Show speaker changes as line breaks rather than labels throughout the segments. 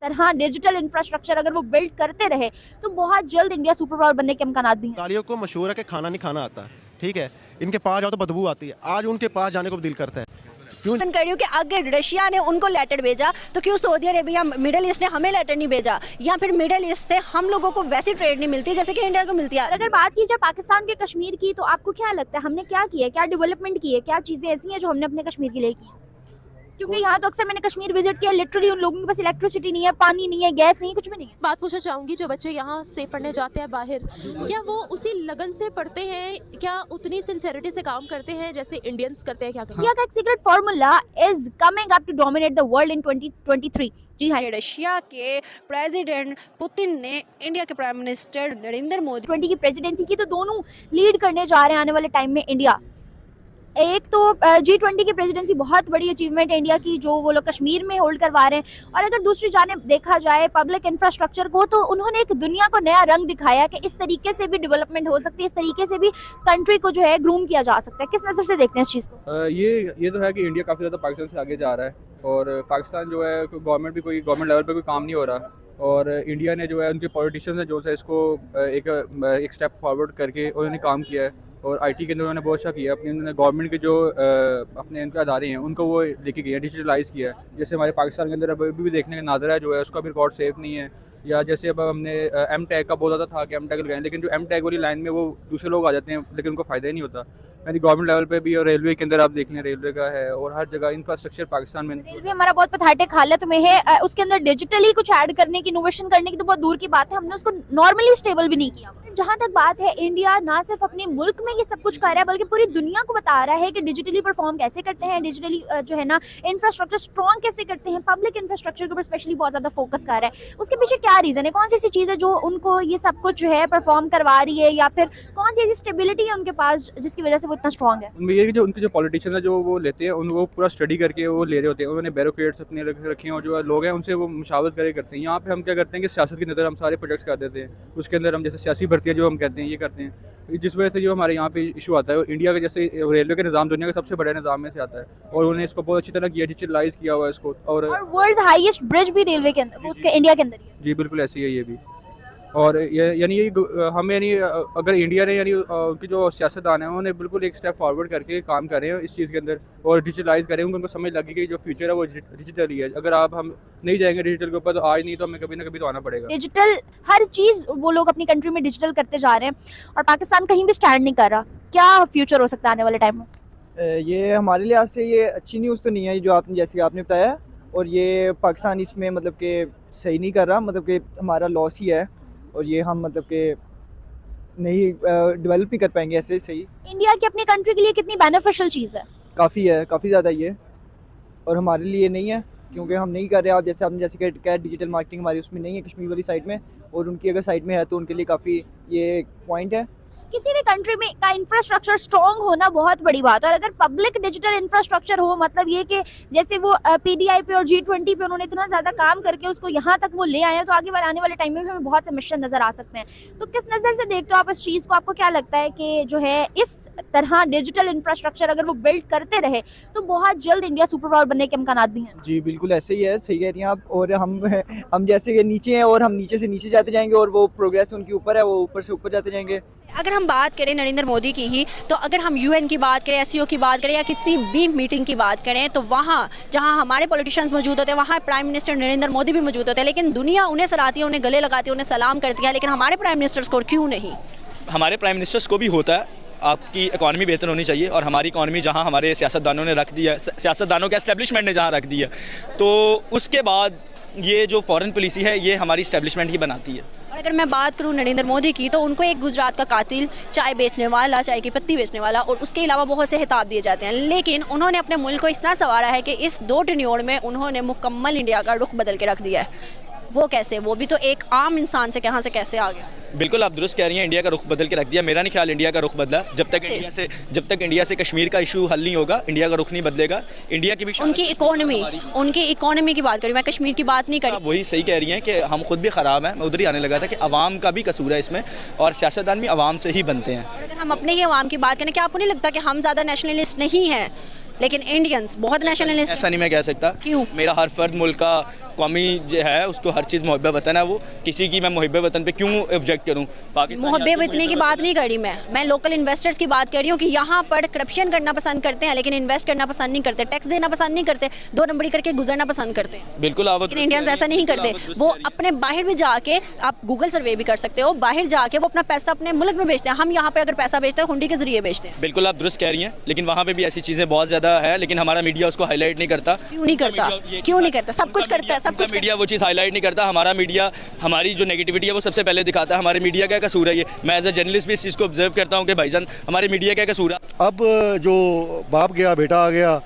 तरह digital infrastructure अगर वो बिल्ड करते रहे तो बहुत जल्द इंडिया सुपर पावर बनने के इम्कानात भी हैं।
तालियों को मशहूर है कि खाना नहीं खाना आता, ठीक है, इनके पास जाओ तो बदबू आती है, आज उनके पास जाने को भी दिल करता है। क्यों
कर रही हूँ कि अगर रशिया ने उनको लेटर भेजा तो क्यों सऊदी अरेबिया मिडिल ईस्ट ने हमें लेटर नहीं भेजा, या फिर मिडिल ईस्ट से हम लोगों को वैसी ट्रेड नहीं मिलती जैसे कि इंडिया को मिलती है।
और अगर बात की जाए पाकिस्तान के कश्मीर की, तो आपको क्या लगता है हमने क्या किया है, क्या डेवलपमेंट की है, क्या चीज़ें ऐसी हैं जो हमने अपने कश्मीर के लिए की हैं? क्योंकि यहाँ तो अक्सर मैंने कश्मीर विजिट किया, लिटरली उन लोगों के पास इलेक्ट्रिसिटी नहीं है, पानी नहीं है, गैस नहीं है, कुछ भी नहीं है।
बात पूछना चाहूँगी, जो बच्चे यहाँ से पढ़ने जाते हैं बाहर, क्या वो उसी लगन से पढ़ते हैं, क्या उतनी सिंसेरिटी से काम करते हैं जैसे इंडियंस करते हैं? क्या कहें?
इंडिया का एक secret formula is coming up to dominate the world in 2023। जी हाँ,
रशिया के प्रेसिडेंट पुतिन ने इंडिया के प्राइम मिनिस्टर नरेंद्र मोदी
20 की प्रेसिडेंसी की, तो दोनों लीड करने जा रहे हैं आने वाले टाइम में इंडिया। एक तो G20 की प्रेसिडेंसी बहुत बड़ी अचीवमेंट है इंडिया की, जो वो लोग कश्मीर में होल्ड करवा रहे हैं। और अगर दूसरी जानिब देखा जाए पब्लिक इंफ्रास्ट्रक्चर को, तो उन्होंने एक दुनिया को नया रंग दिखाया कि इस तरीके से भी डेवलपमेंट हो सकती है, इस तरीके से भी कंट्री को जो है ग्रूम किया जा सकता है। किस नज़र से देखते हैं इस चीज़ को?
ये तो है कि इंडिया काफ़ी ज़्यादा पाकिस्तान से आगे जा रहा है, और पाकिस्तान जो है गवर्नमेंट लेवल पे कोई काम नहीं हो रहा, और इंडिया ने जो है उनके पॉलिटिशियंस ने जो है इसको एक स्टेप फॉरवर्ड करके उन्होंने काम किया है, और आईटी के अंदर उन्होंने बहुत अच्छा किया। अपने गवर्नमेंट के जो अपने इनके अदारे हैं उनको वो लेके गए हैं, डिजिटलाइज़ किया है। जैसे हमारे पाकिस्तान के अंदर अभी भी देखने का नादरा जो है उसका भी रिकॉर्ड सेफ नहीं है, या जैसे अब हमने एम टैग का बोला था कि एम टैग लगाएं, लेकिन जो एम टैग वाली लाइन में वो दूसरे लोग आ जाते हैं, लेकिन उनको फ़ायदा ही नहीं होता। यानी गवर्नमेंट लेवल पे भी, और रेलवे के अंदर आप देख लें, रेलवे का है, और हर जगह इंफ्रास्ट्रक्चर पाकिस्तान में।
रेलवे हमारा बहुत पथाटिक हालत में है, उसके अंदर डिजिटली कुछ ऐड करने की, इनोवेशन करने की तो बहुत दूर की बात है, हमने उसको नॉर्मली स्टेबल भी नहीं किया। जहाँ तक बात है, इंडिया ना सिर्फ अपने मुल्क में ये सब कुछ कर रहा है, बल्कि पूरी दुनिया को बता रहा है कि डिजिटली परफॉर्म कैसे करते हैं, डिजिटली जो है ना इंफ्रास्ट्रक्चर स्ट्रॉन्ग कैसे करते हैं, पब्लिक इंफ्रास्ट्रक्चर के ऊपर स्पेशली बहुत ज़्यादा फोकस कर रहा है। उसके पीछे क्या रीज़न है, कौन सी ऐसी चीज़ है जो उनको ये सब कुछ जो है परफॉर्म करवा रही है, या फिर कौन सी ऐसी स्टेबिलिटी है उनके पास जिसकी वजह से वो इतना स्ट्रॉन्ग है?
उनमें ये कि जो उनके जो पॉलिटिशियन है जो वो लेते हैं, वो पूरा स्टडी करके वो ले रहे होते हैं, उन्होंने बैरोक्रेट्स अपने रखे हैं, और जो लोग हैं उनसे वो मुशावरत करते हैं। यहाँ पे हम क्या करते हैं कि सियासत की नज़र हम सारे प्रोजेक्ट्स कर देते हैं, उसके अंदर हम जैसे सियासी भर्तियाँ जो हम कहते हैं ये करते हैं, जिस वजह से जो हमारे यहाँ पे इशू आता है। और इंडिया के जैसे रेलवे का निज़ाम दुनिया का सबसे बड़ा निज़ाम में से आता है, और उन्होंने इसको बहुत अच्छी तरह किया, डिजिटलाइज किया हुआ है इसको। और
वर्ल्ड हाईएस्ट ब्रिज भी रेलवे के अंदर, उसके इंडिया के अंदर ही है।
जी बिल्कुल ऐसी है ये भी। और यानी हम अगर इंडिया ने उनकी जो सियासतदान है उन्होंने बिल्कुल एक स्टेप फॉरवर्ड करके काम कर रहे हैं इस चीज़ के अंदर, और डिजिटलाइज करें, उनको समझ लगी कि जो फ्यूचर है वो डिजिटल ही है। अगर हम नहीं जाएंगे डिजिटल के ऊपर तो आज नहीं तो हमें कभी ना कभी तो आना पड़ेगा।
डिजिटल हर चीज़ वो लोग अपनी कंट्री में डिजिटल करते जा रहे हैं, और पाकिस्तान कहीं भी स्टैंड नहीं कर रहा। क्या फ्यूचर हो सकता है आने वाले टाइम में?
ये हमारे लिहाज से ये अच्छी न्यूज़ तो नहीं है जो जैसे आपने बताया, और ये पाकिस्तान इसमें मतलब कि सही नहीं कर रहा, मतलब कि हमारा लॉस ही है, और ये हम मतलब कि नहीं डेवलप नहीं कर पाएंगे ऐसे सही।
इंडिया की अपनी कंट्री के लिए कितनी बेनिफिशियल चीज़ है?
काफ़ी है, काफ़ी ज़्यादा ये, और हमारे लिए नहीं है क्योंकि हम नहीं कर रहे। आप जैसे आपने क्या डिजिटल मार्केटिंग हमारी उसमें नहीं है कश्मीर वाली साइड में, और उनकी अगर साइड में है तो उनके लिए काफ़ी ये पॉइंट है।
किसी भी कंट्री में का इंफ्रास्ट्रक्चर स्ट्रॉन्ग होना बहुत बड़ी बात है, और अगर पब्लिक डिजिटल इंफ्रास्ट्रक्चर हो, मतलब ये कि जैसे वो PDI पे और G20 पे उन्होंने इतना ज़्यादा काम करके उसको यहाँ तक वो ले आए हैं, तो आगे आने वाले टाइम में भी हमें बहुत से मिशन नज़र आ सकते हैं। तो किस नज़र से देखते हो आप इस चीज़ को? आपको क्या लगता है कि जो है इस तरह डिजिटल इंफ्रास्ट्रक्चर अगर वो बिल्ड करते रहे तो बहुत जल्द इंडिया सुपर पावर बनने के इम्कानात भी हैं?
जी बिल्कुल ऐसे ही है, सही कह रही हैं आप। और हम जैसे कि नीचे हैं, और हम नीचे से नीचे जाते जाएंगे, और वो प्रोग्रेस उनके ऊपर है, वो ऊपर से ऊपर जाते जाएंगे।
अगर हम बात करें नरेंद्र मोदी की ही, तो अगर हम UN की बात करें, SCO की बात करें, या किसी भी मीटिंग की बात करें, तो वहाँ जहाँ हमारे पॉलिटिशियंस मौजूद होते हैं वहाँ प्राइम मिनिस्टर नरेंद्र मोदी भी मौजूद होते हैं, लेकिन दुनिया उन्हें सराहती है, उन्हें गले लगाती है, उन्हें सलाम करती है, लेकिन हमारे प्राइम मिनिस्टर्स को क्यों नहीं?
हमारे प्राइम मिनिस्टर्स को भी होता है। आपकी इकॉनमी बेहतर होनी चाहिए, और हमारी इकॉनमी जहाँ हमारे सियासतदानों ने रख दी है, सियासतदानों के एस्टेब्लिशमेंट ने जहाँ रख दी है, तो उसके बाद ये जो फॉरेन पॉलिसी है ये हमारी इस्टेब्लिशमेंट ही बनाती है।
और अगर मैं बात करूं नरेंद्र मोदी की, तो उनको एक गुजरात का कातिल, चाय बेचने वाला, चाय की पत्ती बेचने वाला, और उसके अलावा बहुत से खिताब दिए जाते हैं, लेकिन उन्होंने अपने मुल्क को इतना संवारा है कि इस 2 टेन्योर में उन्होंने मुकम्मल इंडिया का रुख बदल के रख दिया है। वो कैसे? वो भी तो एक आम इंसान से कहाँ से कैसे आ गया?
बिल्कुल आप दुरुस्त कह रही हैं, इंडिया का रुख बदल के रख दिया। मेरा नहीं ख्याल इंडिया का रुख बदला। जब तक इंडिया से कश्मीर का इशू हल नहीं होगा, इंडिया का रुख नहीं बदलेगा। इंडिया की भी
उनकी इकोनॉमी की बात करी, मैं कश्मीर की बात नहीं करी।
वही सही कह रही हैं कि हम खुद भी ख़राब हैं। मैं उधर ही आने लगा था कि अवाम का भी कसूर है इसमें, और सियासतदान भी अवाम से ही बनते हैं।
और अगर हम अपने ही अवाम की बात करें, क्या आपको नहीं लगता कि हम ज़्यादा नेशनलिस्ट नहीं हैं? लेकिन इंडियंस बहुत नेशनलिस्ट
ऐसा नहीं मैं कह सकता।
क्यों?
मेरा हर फर्द मुल्क का कौमी जो है उसको हर चीज़ मुहब्बे वतन है। वो किसी की मैं मुहब्बे वतन पे क्यों ऑब्जेक्ट करूं? पाकिस्तान
मुहब्बे वतनी की बात नहीं कर रही मैं लोकल इन्वेस्टर्स की बात कर रही हूँ कि यहाँ पर करप्शन करना पसंद करते हैं लेकिन इन्वेस्ट करना पसंद नहीं करते, टैक्स देना पसंद नहीं करते, 2 नंबरी करके गुजरना पसंद करते हैं।
बिल्कुल आप
लेकिन इंडियंस ऐसा नहीं करते। वो अपने बाहर भी जाके, आप गूगल सर्वे भी कर सकते हो, बाहर जाके वो अपना पैसा अपने मुल्क में बेचते हैं। हम यहाँ पे अगर पैसा बेचते हैं हुंडी के जरिए बेचते हैं।
बिल्कुल आप दुरुस्त कह रही हैं, लेकिन वहाँ पे भी ऐसी चीज़ें बहुत ज़्यादा है, लेकिन हमारा मीडिया उसको हाईलाइट नहीं करता।
क्यों नहीं करता? क्यों नहीं करता? सब कुछ करता है, सब कुछ
मीडिया वो चीज़ हाईलाइट नहीं करता। हमारा मीडिया हमारी जो नेगेटिविटी है वो सबसे पहले दिखाता है। हमारे मीडिया क्या कसूर है? ये मैं एज ए जर्नलिस्ट भी इस चीज़ को ऑब्जर्व करता हूँ कि भाईजान हमारे मीडिया क्या कसूर है।
अब जो बाप गया बेटा आ गया,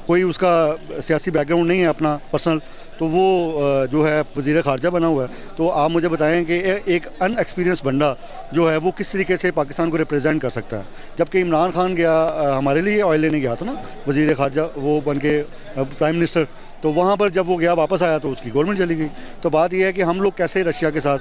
कोई उसका सियासी बैकग्राउंड नहीं है अपना पर्सनल, तो वो जो है वज़ीर ख़ारजा बना हुआ है। तो आप मुझे बताएं कि एक अनएक्सपीरियंस बंदा जो है वो किस तरीके से पाकिस्तान को रिप्रेजेंट कर सकता है? जबकि इमरान खान गया हमारे लिए ऑयल लेने गया था ना, वज़ीर ख़ारजा वो बन के प्राइम मिनिस्टर, तो वहाँ पर जब वो गया वापस आया तो उसकी गवर्नमेंट चली गई। तो बात यह है कि हम लोग कैसे रशिया के साथ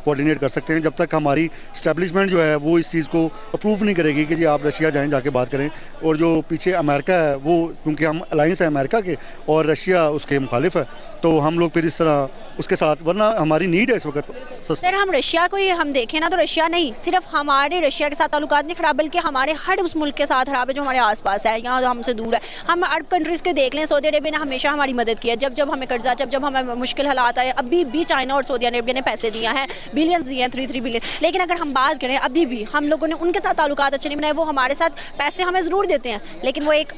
कोऑर्डिनेट कर सकते हैं जब तक हमारी इस्टेब्लिशमेंट जो है वो इस चीज़ को अप्रूव नहीं करेगी कि जी आप रशिया जाएं, जाके बात करें। और जो पीछे अमेरिका है वो, क्योंकि हम अलाइंस है अमेरिका के और रशिया उसके मुखालिफ है, तो हम लोग फिर इस तरह उसके साथ, वरना हमारी नीड है इस वक्त। तो
सर हम रशिया को ही हम देखें ना, तो रशिया नहीं सिर्फ हमारे रशिया के साथ ताल्लुकात नहीं खराब, बल्कि हमारे हर उस मुल्क के साथ खराब है जो हमारे आसपास है, यहाँ हमसे दूर है। हम अरब कंट्रीज़ के देख लें, सऊदी अरेबिया ने हमेशा हमारी मदद की है, जब हमें कर्जा, जब हमें मुश्किल हालात आए, अभी भी चाइना और सऊदी अरेबिया ने पैसे दिया है, बिलियंस दिए हैं, 3 बिलियन। लेकिन अगर हम बात करें अभी भी हम लोगों ने उनके साथ ताल्लुकात अच्छे नहीं बनाए। वो हमारे साथ पैसे हमें ज़रूर देते हैं लेकिन वो एक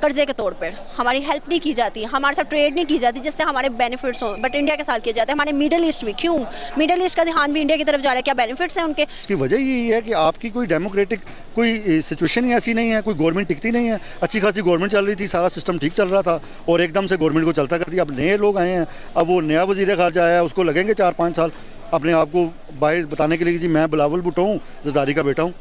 कर्जे के तौर पर, हमारी हेल्प नहीं की जाती, हमारे साथ ट्रेड नहीं की जाती जिससे हमारे बेनिफिट्स हों। बट इंडिया के साथ किए जाते हैं। हमारे मिडल ईस्ट में क्यों? मिडल ईस्ट का ध्यान भी इंडिया की तरफ जा रहा है, क्या बेनिफिट्स हैं उनके?
इसकी वजह यही है कि आपकी कोई डेमोक्रेटिक कोई सिचुएशन ही ऐसी नहीं है, कोई गवर्नमेंट टिकती नहीं है। अच्छी खासी गवर्नमेंट चल रही थी, सारा सिस्टम ठीक चल रहा था और एकदम से गवर्नमेंट को चलता कर दिया। अब नए लोग आए हैं, अब वो नया वज़ीर ख़ारजा आया है, उसको लगेंगे 4-5 साल अपने आप को बाहर बताने के लिए कि जी मैं बिलावल भुट्टो हूँ, ज़रदारी का बेटा हूँ,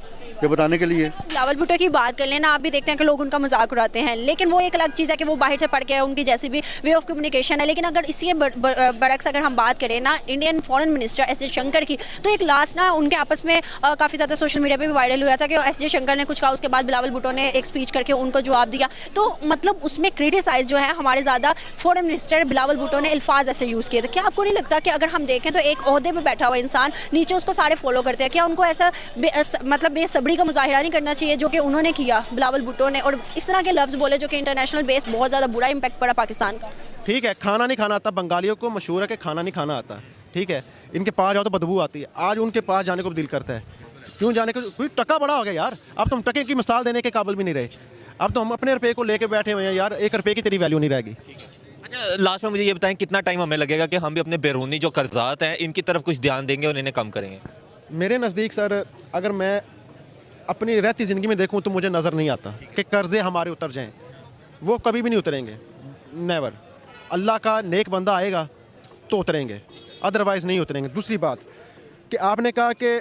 ये बताने के लिए।
बिलावल भुट्टो की बात कर लेना, आप भी देखते हैं कि लोग उनका मजाक उड़ाते हैं, लेकिन वो एक अलग चीज़ है कि वो बाहर से पढ़ के उनकी जैसी भी वे ऑफ कम्युनिकेशन है। लेकिन अगर इसी बरक्स अगर हम बात करें ना Indian foreign minister S Jaishankar की, तो एक लास्ट ना उनके आपस में काफ़ी ज़्यादा सोशल मीडिया पे भी वायरल हुआ था कि एस जयशंकर ने कुछ कहा, उसके बाद बिलावल भुट्टो ने एक स्पीच करके उनको जवाब दिया। तो मतलब उसमें क्रिटिसाइज जो है हमारे ज़्यादा फॉरेन मिनिस्टर बिलावल भुट्टो ने अल्फाज ऐसे यूज़ किए थे। क्या आपको नहीं लगता कि अगर हम देखें तो एक ओहदे पर बैठा हुआ इंसान, नीचे उसको सारे फॉलो करते हैं, क्या उनको ऐसा मतलब बेसब्री का मुजाहिरा नहीं करना चाहिए जो कि उन्होंने किया बिलावल भुट्टो ने, और इस तरह के लफ्ज़ बोले जो कि इंटरनेशनल बेस बहुत ज़्यादा बुरा इम्पैक्ट पड़ा पाकिस्तान का?
ठीक है, खाना नहीं खाना आता, बंगालियों को मशहूर है कि खाना नहीं खाना आता, ठीक है। इनके पास जाओ तो बदबू आती है, आज उनके पास जाने को दिल करता है। क्यों जाने को? कोई टका बड़ा हो गया यार, अब तुम टके की मिसाल देने के काबिल भी नहीं रहे। अब तो हम अपने रुपये को लेके बैठे हुए हैं यार, 1 रुपये की तेरी वैल्यू नहीं रहेगी।
अच्छा लास्ट में मुझे ये बताएं कितना टाइम हमें लगेगा कि हम भी अपने बैरूनी जो कर्जात हैं इनकी तरफ कुछ ध्यान देंगे और इन्हें कम करेंगे?
मेरे नज़दीक सर, अगर मैं अपनी रहती ज़िंदगी में देखूं तो मुझे नज़र नहीं आता कि कर्ज़े हमारे उतर जाएं। वो कभी भी नहीं उतरेंगे, नेवर। अल्लाह का नेक बंदा आएगा तो उतरेंगे, अदरवाइज़ नहीं उतरेंगे। दूसरी बात कि आपने कहा कि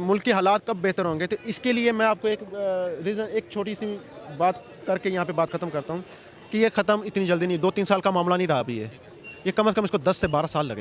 मुल्क के हालात कब बेहतर होंगे, तो इसके लिए मैं आपको एक छोटी सी बात करके यहाँ पे बात ख़त्म करता हूँ कि ये ख़त्म इतनी जल्दी नहीं, 2-3 साल का मामला नहीं रहा अभी। ये कम से कम इसको 10 से 12 साल लगेंगे।